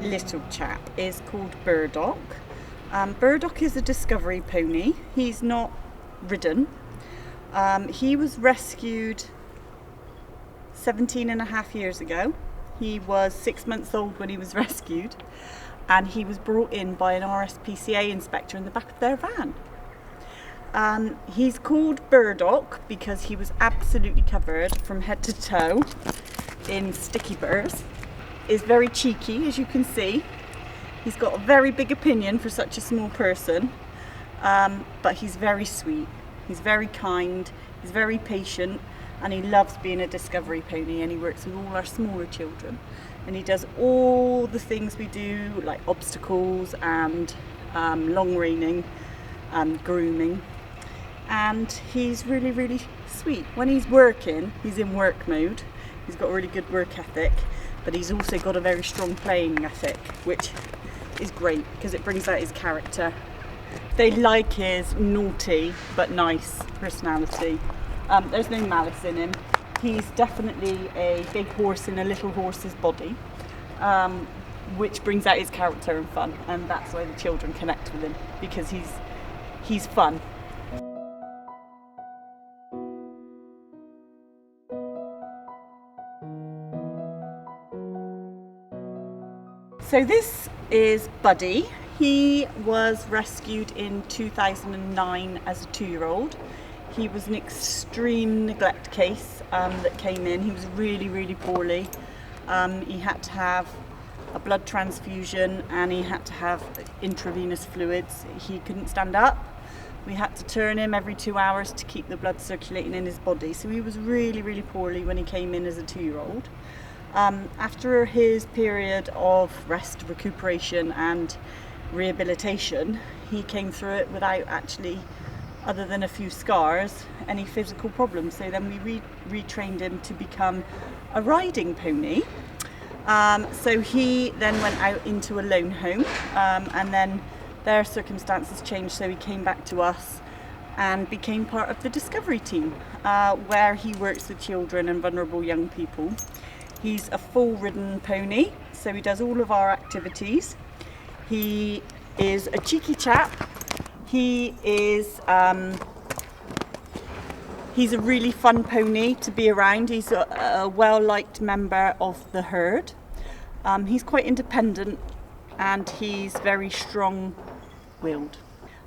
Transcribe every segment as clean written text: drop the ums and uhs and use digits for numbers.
little chap is called Burdock. Burdock is a discovery pony. He's not ridden. He was rescued 17.5 years ago. He was 6 months old when he was rescued, and he was brought in by an RSPCA inspector in the back of their van. He's called Burdock because he was absolutely covered from head to toe in sticky burrs. Is very cheeky, as you can see. He's got a very big opinion for such a small person, but he's very sweet. He's very kind, he's very patient, and he loves being a discovery pony, and he works with all our smaller children. And he does all the things we do, like obstacles and long reining and grooming. And he's really, really sweet. When he's working, he's in work mode. He's got a really good work ethic, but he's also got a very strong playing ethic, which is great because it brings out his character. They like his naughty but nice personality. There's no malice in him. He's definitely a big horse in a little horse's body, which brings out his character and fun, and that's why the children connect with him, because he's fun. So this is Buddy. He was rescued in 2009 as a 2-year-old. He was an extreme neglect case that came in. He was really, really poorly. He had to have a blood transfusion and he had to have intravenous fluids. He couldn't stand up. We had to turn him every 2 hours to keep the blood circulating in his body. So he was really, really poorly when he came in as a 2-year-old. After his period of rest, recuperation and rehabilitation, he came through it without actually, other than a few scars, any physical problems. So then we retrained him to become a riding pony. So he then went out into a lone home, and then their circumstances changed, so he came back to us and became part of the discovery team, where he works with children and vulnerable young people. He's a full ridden pony, so he does all of our activities. He is a cheeky chap. He is he's a really fun pony to be around. He's a well-liked member of the herd. He's quite independent and he's very strong-willed.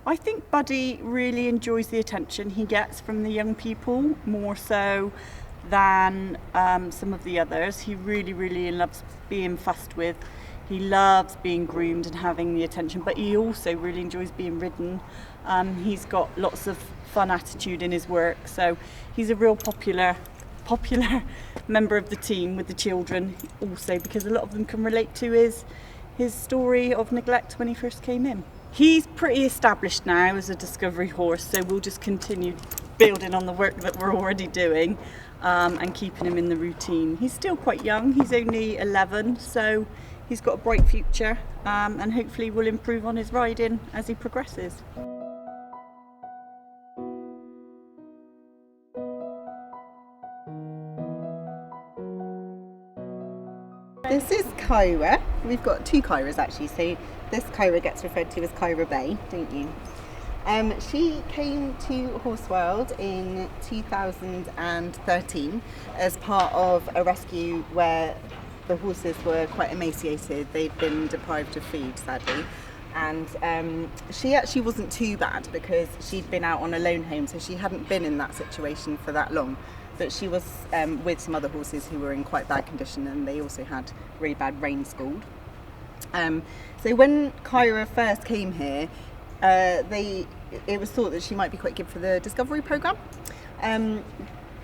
I think Buddy really enjoys the attention he gets from the young people, more so than some of the others. He really, really loves being fussed with. He loves being groomed and having the attention, but he also really enjoys being ridden. He's got lots of fun attitude in his work, so he's a real popular member of the team with the children also, because a lot of them can relate to his story of neglect when he first came in. He's pretty established now as a discovery horse, so we'll just continue building on the work that we're already doing, and keeping him in the routine. He's still quite young, he's only 11, so he's got a bright future, and hopefully will improve on his riding as he progresses. This is Kyra. We've got 2 Kyras actually, so this Kyra gets referred to as Kyra Bay, don't you? She came to HorseWorld in 2013 as part of a rescue where the horses were quite emaciated. They'd been deprived of food, sadly. And she actually wasn't too bad because she'd been out on a lone home, so she hadn't been in that situation for that long. But she was with some other horses who were in quite bad condition, and they also had really bad rain scald. So when Kyra first came here, it was thought that she might be quite good for the discovery programme.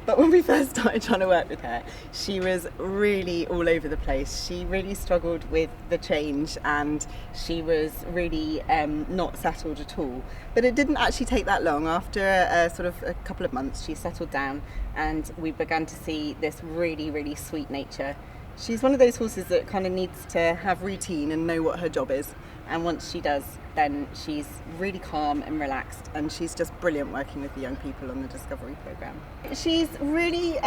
But when we first started trying to work with her, she was really all over the place. She really struggled with the change and she was really not settled at all. But it didn't actually take that long. After sort of a couple of months, she settled down and we began to see this really, really sweet nature She's one of those horses that kind of needs to have routine and know what her job is. And once she does, then she's really calm and relaxed, and she's just brilliant working with the young people on the Discovery programme. She's really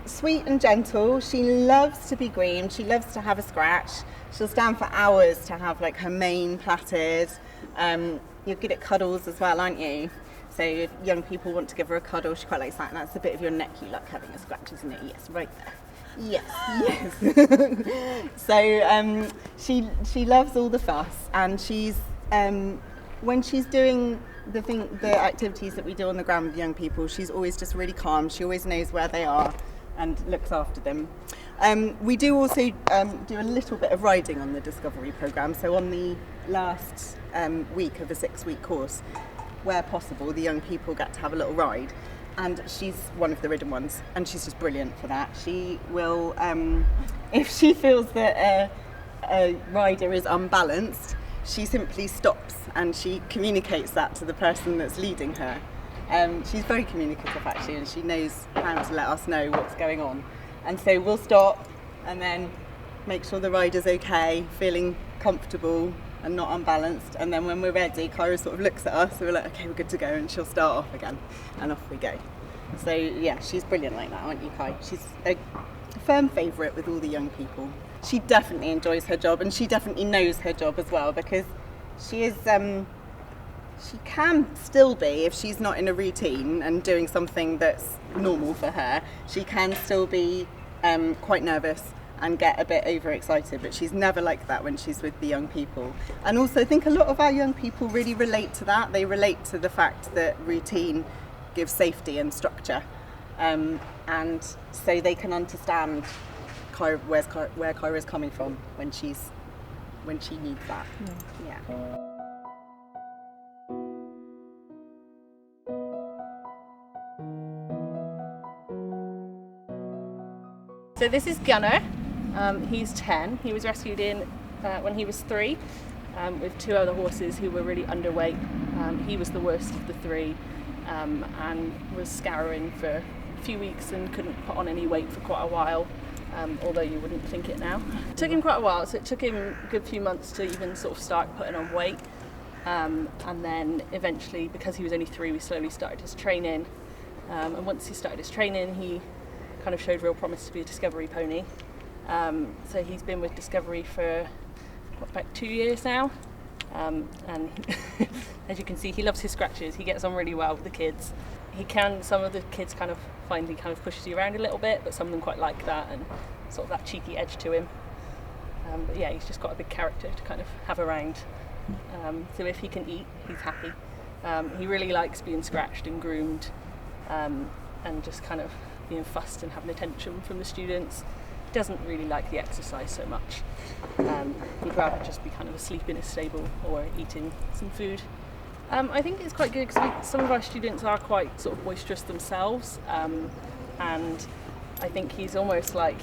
sweet and gentle. She loves to be groomed. She loves to have a scratch. She'll stand for hours to have like her mane plaited. You're good at cuddles as well, aren't you? So if young people want to give her a cuddle, she quite likes that. And that's the bit of your neck you like having a scratch, isn't it? Yes, right there. Yes. So she loves all the fuss, and she's when she's doing the activities that we do on the ground with young people, she's always just really calm. She always knows where they are and looks after them. We do also do a little bit of riding on the Discovery programme. So on the last week of a 6-week course, where possible, the young people get to have a little ride. And she's one of the ridden ones, and she's just brilliant for that. She will, if she feels that a rider is unbalanced, she simply stops and she communicates that to the person that's leading her. She's very communicative actually, and she knows how to let us know what's going on. And so we'll stop and then make sure the rider's okay, feeling comfortable and not unbalanced, and then when we're ready, Kyra sort of looks at us and we're like, okay, we're good to go, and she'll start off again, and off we go. So yeah, she's brilliant like that, aren't you, Kai? She's a firm favourite with all the young people. She definitely enjoys her job, and she definitely knows her job as well, because she is she can still be, if she's not in a routine and doing something that's normal for her, she can still be quite nervous and get a bit overexcited, but she's never like that when she's with the young people. And also I think a lot of our young people really relate to that. They relate to the fact that routine gives safety and structure, and so they can understand where Kyra's coming from when she needs that. Yeah. So this is Gunner. He's 10. He was rescued in when he was 3 with 2 other horses who were really underweight. He was the worst of the 3 and was scouring for a few weeks and couldn't put on any weight for quite a while, although you wouldn't think it now. It took him quite a while, so it took him a good few months to even sort of start putting on weight. And then eventually, because he was only 3, we slowly started his training. And once he started his training, he kind of showed real promise to be a Discovery pony. So he's been with Discovery for about 2 years now, and as you can see, he loves his scratches. He gets on really well with the kids. Some of the kids kind of find he kind of pushes you around a little bit, but some of them quite like that and sort of that cheeky edge to him. But yeah, he's just got a big character to kind of have around. So if he can eat, he's happy. He really likes being scratched and groomed, and just kind of being fussed and having attention from the students. He doesn't really like the exercise so much. He'd rather just be kind of asleep in his stable or eating some food. I think it's quite good because some of our students are quite sort of boisterous themselves, and I think he's almost like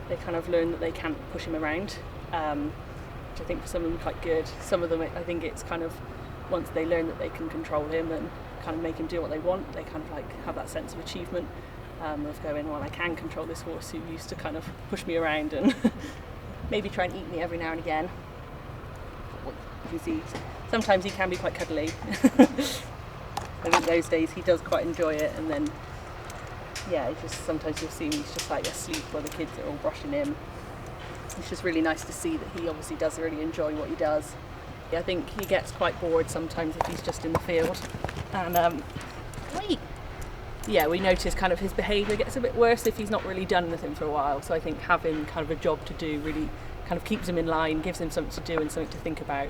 they kind of learn that they can't push him around, which I think for some of them quite good. Some of them, I think it's kind of once they learn that they can control him and kind of make him do what they want, they kind of like have that sense of achievement. Of going, well, I can control this horse who used to kind of push me around and maybe try and eat me every now and again. You can see, sometimes he can be quite cuddly. I think those days he does quite enjoy it, and then, yeah, it's just sometimes you'll see him, he's just like asleep while the kids are all brushing him. It's just really nice to see that he obviously does really enjoy what he does. I think he gets quite bored sometimes if he's just in the field. And, yeah, we notice kind of his behaviour gets a bit worse if he's not really done anything for a while. So I think having kind of a job to do really kind of keeps him in line, gives him something to do and something to think about,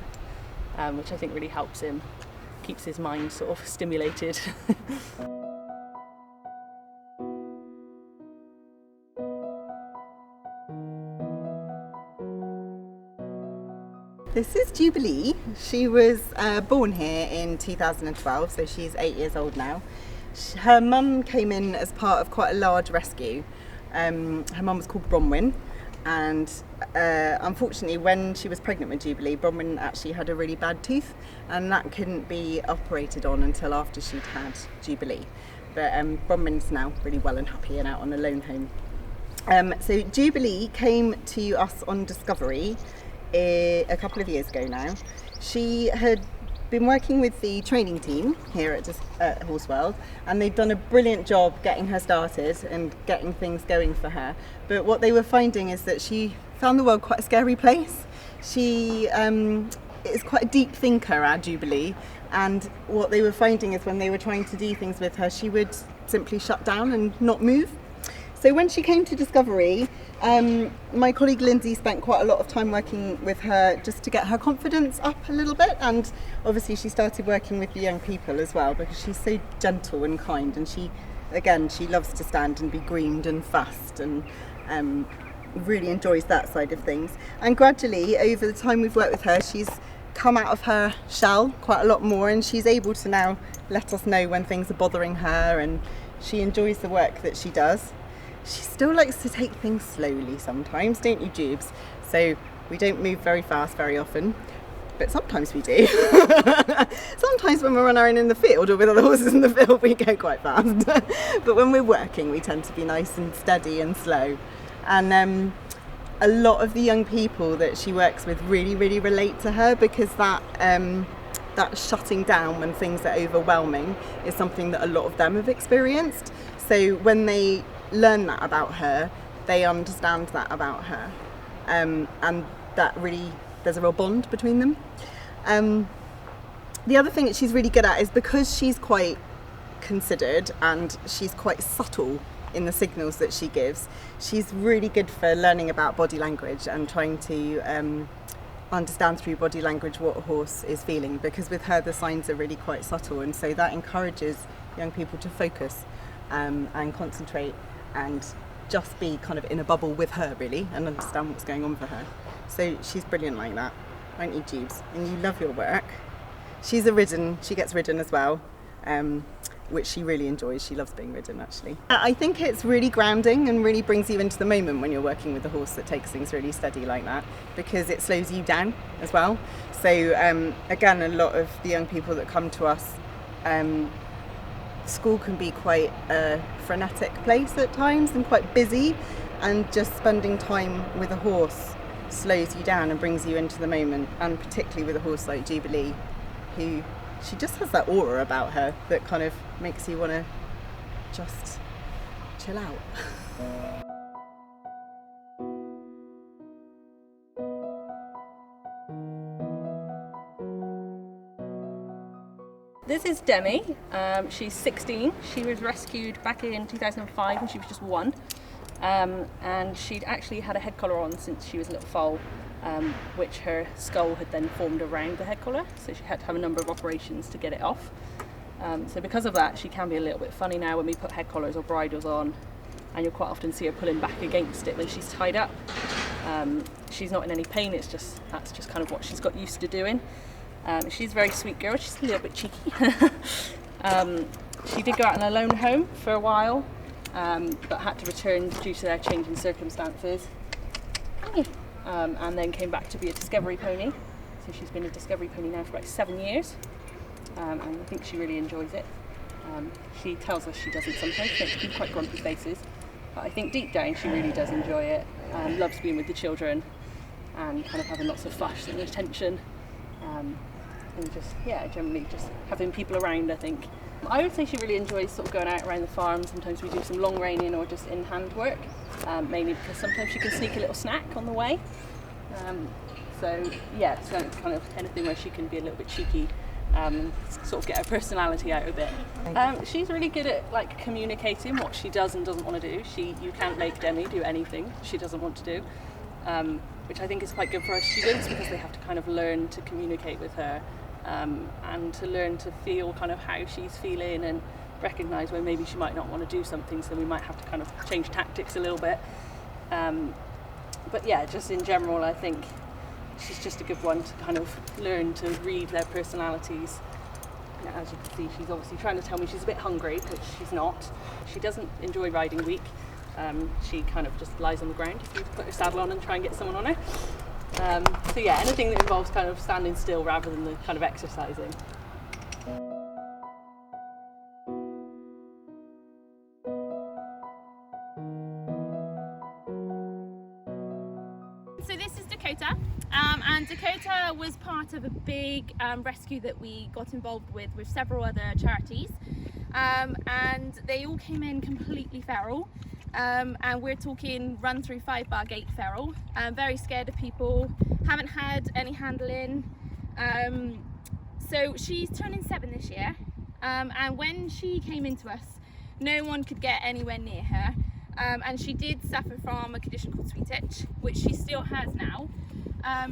which I think really helps him, keeps his mind sort of stimulated. This is Jubilee. She was born here in 2012, so she's 8 years old now. Her mum came in as part of quite a large rescue. Her mum was called Bronwyn, and unfortunately when she was pregnant with Jubilee, Bronwyn actually had a really bad tooth, and that couldn't be operated on until after she'd had Jubilee. But Bronwyn's now really well and happy and out on a loan home. So Jubilee came to us on Discovery a couple of years ago now. She had been working with the training team here at HorseWorld, and they've done a brilliant job getting her started and getting things going for her. But what they were finding is that she found the world quite a scary place. She is quite a deep thinker, our Jubilee, and what they were finding is when they were trying to do things with her, she would simply shut down and not move. So when she came to Discovery, my colleague Lindsay spent quite a lot of time working with her just to get her confidence up a little bit, and obviously she started working with the young people as well because she's so gentle and kind, and she loves to stand and be groomed and fussed, and really enjoys that side of things. And gradually over the time we've worked with her, she's come out of her shell quite a lot more, and she's able to now let us know when things are bothering her, and she enjoys the work that she does. She still likes to take things slowly sometimes, don't you, Jubes? So we don't move very fast very often, but sometimes we do. Sometimes when we're on our own in the field or with other horses in the field, we go quite fast. But when we're working, we tend to be nice and steady and slow. And a lot of the young people that she works with really, really relate to her, because that shutting down when things are overwhelming is something that a lot of them have experienced. So when they learn that about her, they understand that about her, and that really, there's a real bond between them. The other thing that she's really good at is, because she's quite considered and she's quite subtle in the signals that she gives, she's really good for learning about body language and trying to understand through body language what a horse is feeling, because with her the signs are really quite subtle, and so that encourages young people to focus and concentrate and just be kind of in a bubble with her really and understand what's going on for her. So she's brilliant like that, aren't you, Jubes? And you love your work. She gets ridden as well, which she really enjoys. She loves being ridden, actually. I think it's really grounding and really brings you into the moment when you're working with a horse that takes things really steady like that, because it slows you down as well. So again, a lot of the young people that come to us, school can be quite a frenetic place at times and quite busy, and just spending time with a horse slows you down and brings you into the moment, and particularly with a horse like Jubilee, who she just has that aura about her that kind of makes you want to just chill out. This is Demi. She's 16. She was rescued back in 2005 when she was just 1. And she'd actually had a head collar on since she was a little foal, which her skull had then formed around the head collar, so she had to have a number of operations to get it off. So because of that, she can be a little bit funny now when we put head collars or bridles on, and you'll quite often see her pulling back against it when she's tied up. She's not in any pain, that's just kind of what she's got used to doing. She's a very sweet girl. She's a little bit cheeky. She did go out on a lone home for a while, but had to return due to their changing circumstances, and then came back to be a Discovery pony. So she's been a Discovery pony now for about 7 years, and I think she really enjoys it. She tells us she doesn't sometimes, makes people quite grumpy faces, but I think deep down she really does enjoy it, loves being with the children and kind of having lots of fuss and attention. And just, generally just having people around, I think. I would say she really enjoys sort of going out around the farm. Sometimes we do some long reining or just in hand work, mainly because sometimes she can sneak a little snack on the way. So kind of anything where she can be a little bit cheeky, sort of get her personality out a bit. She's really good at like communicating what she does and doesn't want to do. You can't make Demi do anything she doesn't want to do, which I think is quite good for our students, because they have to kind of learn to communicate with her, and to learn to feel kind of how she's feeling and recognise when maybe she might not want to do something, so we might have to kind of change tactics a little bit. But yeah, just in general, I think she's just a good one to kind of learn to read their personalities. As you can see, she's obviously trying to tell me she's a bit hungry, which she's not. She doesn't enjoy riding weak. She kind of just lies on the ground if you put her saddle on and try and get someone on her. So yeah, anything that involves kind of standing still rather than the kind of exercising. And Dakota was part of a big rescue that we got involved with several other charities, and they all came in completely feral, and we're talking run through 5-bar gate feral, very scared of people, haven't had any handling. So she's turning 7 this year, and when she came into us, no one could get anywhere near her, and she did suffer from a condition called sweet itch, which she still has now.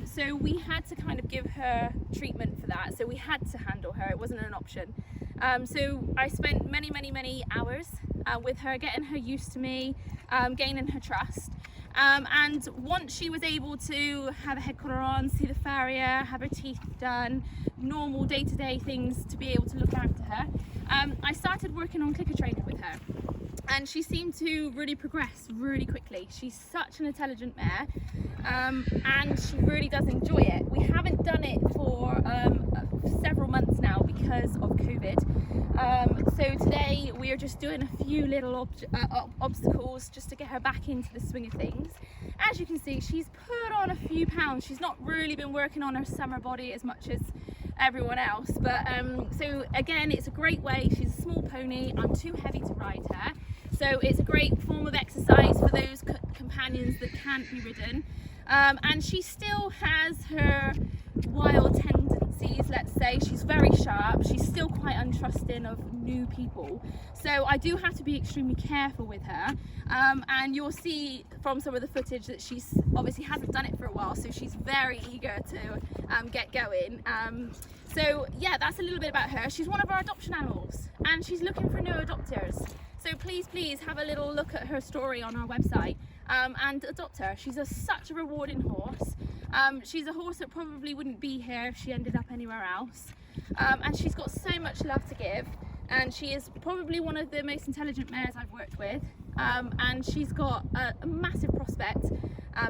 So we had to kind of give her treatment for that, so we had to handle her, it wasn't an option. So I spent many hours with her, getting her used to me, gaining her trust. And once she was able to have a head collar on, see the farrier, have her teeth done, normal day-to-day things to be able to look after her, I started working on clicker training with her. And she seemed to really progress really quickly. She's such an intelligent mare, and she really does enjoy it. We haven't done it for several months now because of COVID. So today we are just doing a few little obstacles just to get her back into the swing of things. As you can see, she's put on a few pounds. She's not really been working on her summer body as much as everyone else, but so again, it's a great way. She's a small pony, I'm too heavy to ride her, so it's a great form of exercise for those companions that can't be ridden, and she still has her wild tendencies, let's say. She's very sharp, she's still quite untrusting of new people, so I do have to be extremely careful with her, and you'll see from some of the footage that she's obviously hasn't done it for a while, so she's very eager to get going. So yeah, that's a little bit about her. She's one of our adoption animals, and she's looking for new adopters, so please have a little look at her story on our website and adopt her. She's such a rewarding horse. She's a horse that probably wouldn't be here if she ended up anywhere else, and she's got so much love to give, and she is probably one of the most intelligent mares I've worked with, and she's got a massive prospect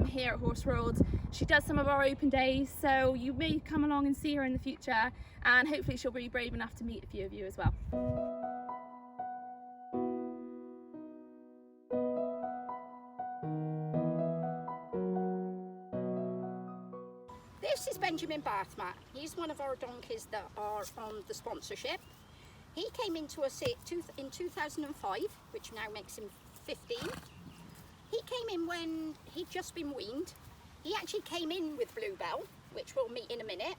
here at HorseWorld. She does some of our open days, so you may come along and see her in the future, and hopefully she'll be brave enough to meet a few of you as well. This is Benjamin Bathmat. He's one of our donkeys that are on the sponsorship. He came into us in 2005, which now makes him 15. He came in when he'd just been weaned. He actually came in with Bluebell, which we'll meet in a minute.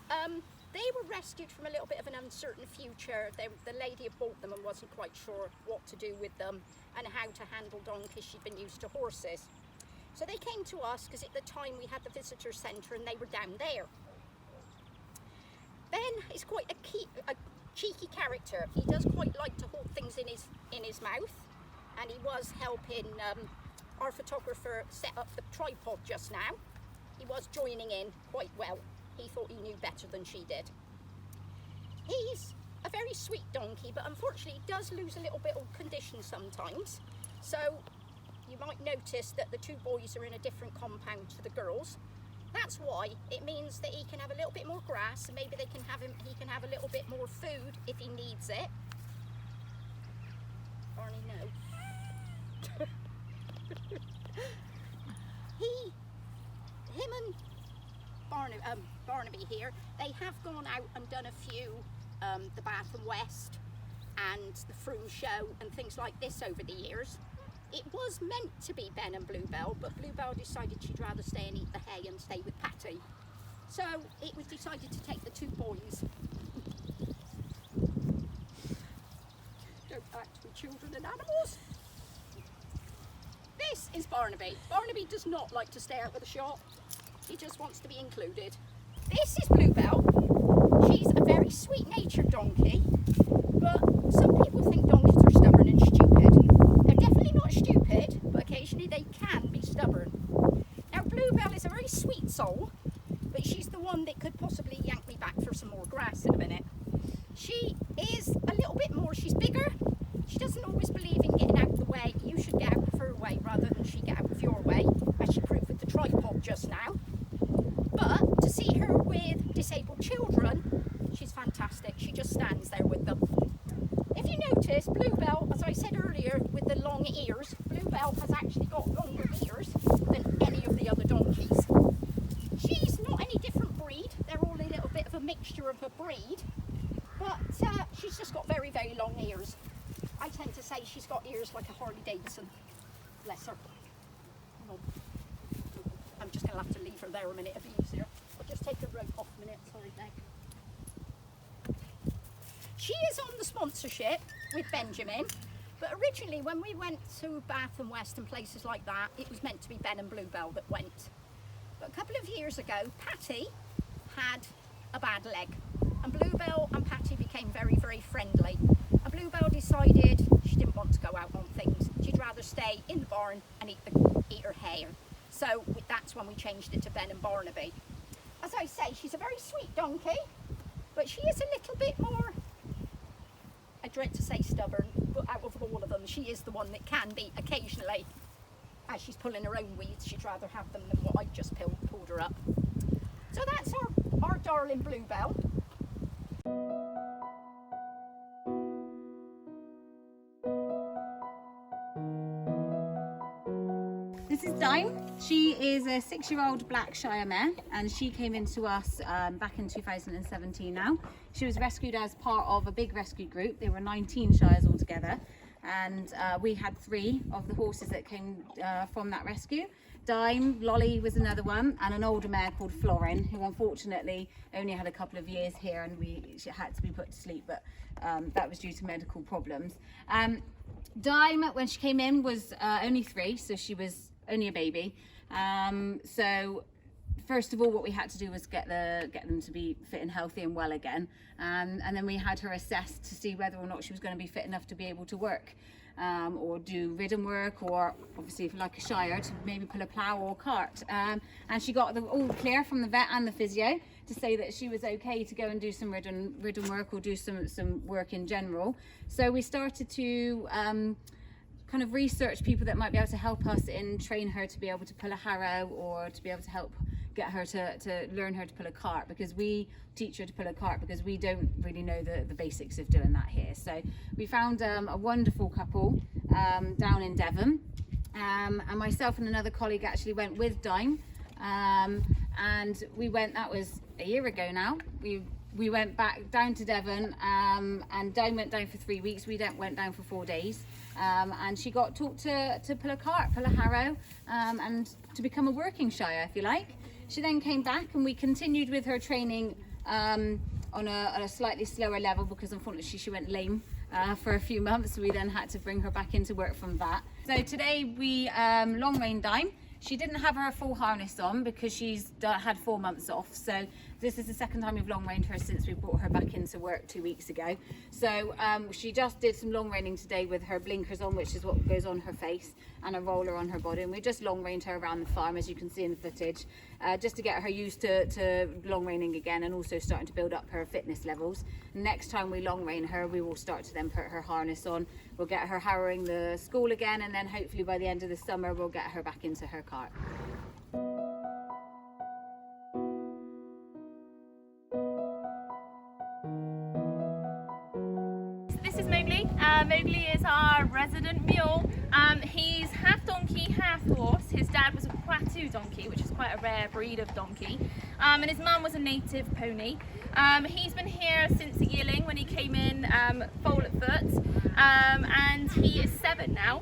They were rescued from a little bit of an uncertain future. The lady had bought them and wasn't quite sure what to do with them and how to handle donkeys. She'd been used to horses. So they came to us because at the time we had the visitor centre and they were down there. Ben is quite a cheeky character. He does quite like to hold things in his mouth, and he was helping our photographer set up the tripod just now. He was joining in quite well. He thought he knew better than she did. He's a very sweet donkey, but unfortunately he does lose a little bit of condition sometimes. So you might notice that the two boys are in a different compound to the girls. That's why. It means that he can have a little bit more grass, and maybe he can have a little bit more food if he needs it. Barney, no. Him and Barnaby here, they have gone out and done a few, the Bath and West and the Froome show and things like this over the years. It was meant to be Ben and Bluebell, but Bluebell decided she'd rather stay and eat the hay and stay with Patty. So it was decided to take the two boys. Go back to children and animals. This is Barnaby. Barnaby does not like to stay out of the shop. He just wants to be included. This is Bluebell. She's a very sweet-natured donkey, but some people think donkeys are stubborn and stupid. They're definitely not stupid, but occasionally they can be stubborn. Now Bluebell is a very sweet soul, but she's the one that could possibly yank me back for some more grass in a minute. She is a little bit more, she's bigger. She doesn't always believe in getting out of the way. You should get out of her way rather than she get out of your way, as she proved with the tripod just now. But to see her with disabled children, she's fantastic. She just stands there with them. If you notice, Bluebell, as I said earlier, with the long ears, Bluebell has actually got longer ears than any of the other donkeys. She's not breed, but she's just got very, very long ears. I tend to say she's got ears like a Harley Davidson. Bless her. Oh, I'm just going to have to leave her there a minute, it'll be easier. I'll just take the rope off a minute, sorry now. She is on the sponsorship with Benjamin, but originally when we went to Bath and West and places like that, it was meant to be Ben and Bluebell that went. But a couple of years ago, Patty had a bad leg, and Bluebell and Patty became very, very friendly. And Bluebell decided she didn't want to go out on things. She'd rather stay in the barn and eat her hay. So that's when we changed it to Ben and Barnaby. As I say, she's a very sweet donkey, but she is a little bit more, I dread to say stubborn, but out of all of them, she is the one that can be occasionally. As she's pulling her own weeds, she'd rather have them than what I just pulled her up. So that's our darling Bluebell. This is Dime. She is a 6-year-old black Shire mare, and she came into us back in 2017 now. She was rescued as part of a big rescue group. There were 19 Shires altogether, and we had 3 of the horses that came from that rescue. Dime, Lolly was another one, and an older mare called Florin, who unfortunately only had a couple of years here, and she had to be put to sleep, but that was due to medical problems. Dime, when she came in, was only 3, so she was only a baby. So first of all, what we had to do was get them to be fit and healthy and well again, and then we had her assessed to see whether or not she was going to be fit enough to be able to work, or do ridden work, or obviously if you like a Shire, to maybe pull a plough or cart. And she got the all clear from the vet and the physio to say that she was okay to go and do some ridden work, or do some work in general. So we started to kind of research people that might be able to help us in train her to be able to pull a harrow, or to be able to help get her to learn her to pull a cart, because we teach her to pull a cart because we don't really know the basics of doing that here. So we found a wonderful couple down in Devon, and myself and another colleague actually went with Dime, and we went, that was a year ago now, we went back down to Devon, and Dime went down for 3 weeks. We went down for 4 days, and she got taught to pull a cart, pull a harrow, and to become a working Shire, if you like. She then came back, and we continued with her training on a slightly slower level, because unfortunately she went lame for a few months. So we then had to bring her back into work from that. So today we long rein Dime. She didn't have her full harness on because she's had 4 months off. So this is the second time we've long reined her since we brought her back into work 2 weeks ago. So she just did some long reining today with her blinkers on, which is what goes on her face, and a roller on her body. And we just long reined her around the farm, as you can see in the footage, just to get her used to long reining again, and also starting to build up her fitness levels. Next time we long rein her, we will start to then put her harness on. We'll get her harrowing the school again, and then hopefully by the end of the summer we'll get her back into her cart. This is Mowgli. Mowgli is our resident mule. He's half donkey, half horse. His dad was a Poitou donkey, which is quite a rare breed of donkey. And his mum was a native pony. He's been here since a yearling when he came in foal at foot, and he is 7 now.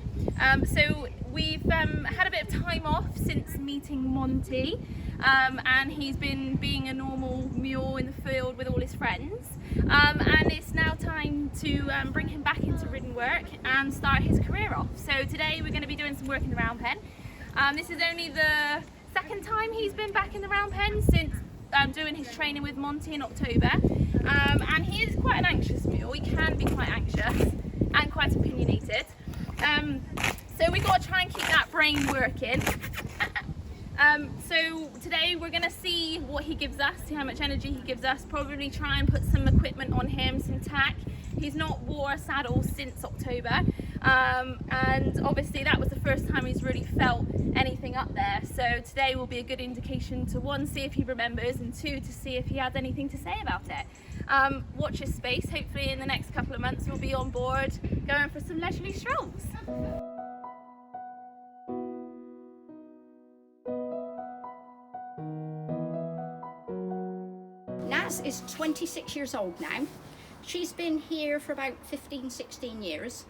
So we've had a bit of time off since meeting Monty, and he's been being a normal mule in the field with all his friends. And it's now time to bring him back into ridden work and start his career off. So today we're going to be doing some work in the round pen. This is only the second time he's been back in the round pen since doing his training with Monty in October. And he is quite an anxious mule. He can be quite anxious and quite opinionated. So we've got to try and keep that brain working. So today we're going to see what he gives us, see how much energy he gives us, probably try and put some equipment on him, some tack. He's not wore a saddle since October, and obviously that was the first time he's really felt anything up there. So today will be a good indication to 1, see if he remembers, and 2, to see if he has anything to say about it. Watch his space. Hopefully in the next couple of months we'll be on board going for some leisurely strolls. Naz is 26 years old now. She's been here for about 15, 16 years.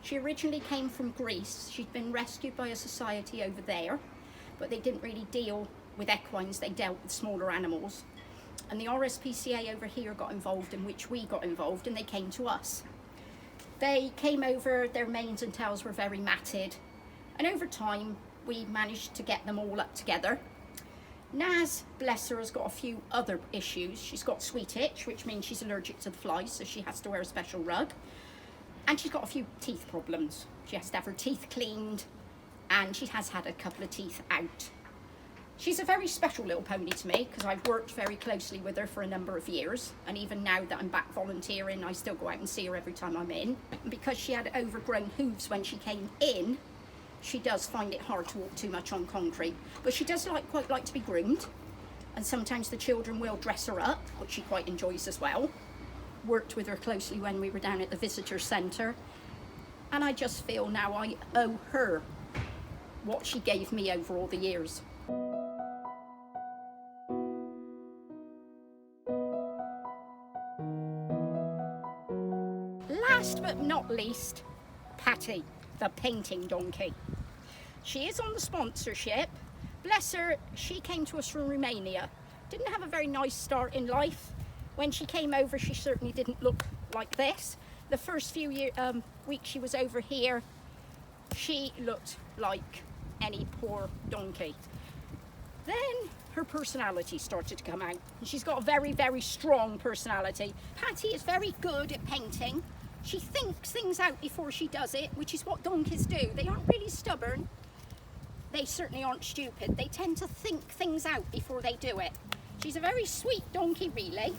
She originally came from Greece. She'd been rescued by a society over there, but they didn't really deal with equines, they dealt with smaller animals. And the RSPCA over here got involved, in which we got involved, and they came to us. They came over, their manes and tails were very matted, and over time we managed to get them all up together. Naz, bless her, has got a few other issues. She's got sweet itch, which means she's allergic to the flies, so she has to wear a special rug. And she's got a few teeth problems. She has to have her teeth cleaned, and she has had a couple of teeth out. She's a very special little pony to me, because I've worked very closely with her for a number of years, and even now that I'm back volunteering, I still go out and see her every time I'm in. And because she had overgrown hooves when she came in, she does find it hard to walk too much on concrete, but she does quite like to be groomed, and sometimes the children will dress her up, which she quite enjoys as well. Worked with her closely when we were down at the visitor centre, and I just feel now I owe her what she gave me over all the years. Last but not least, Patty, the painting donkey. She is on the sponsorship. Bless her, she came to us from Romania. Didn't have a very nice start in life. When she came over, she certainly didn't look like this. The first few weeks she was over here, she looked like any poor donkey. Then her personality started to come out. And she's got a very, very strong personality. Patty is very good at painting. She thinks things out before she does it, which is what donkeys do. They aren't really stubborn. They certainly aren't stupid. They tend to think things out before they do it. She's a very sweet donkey, really.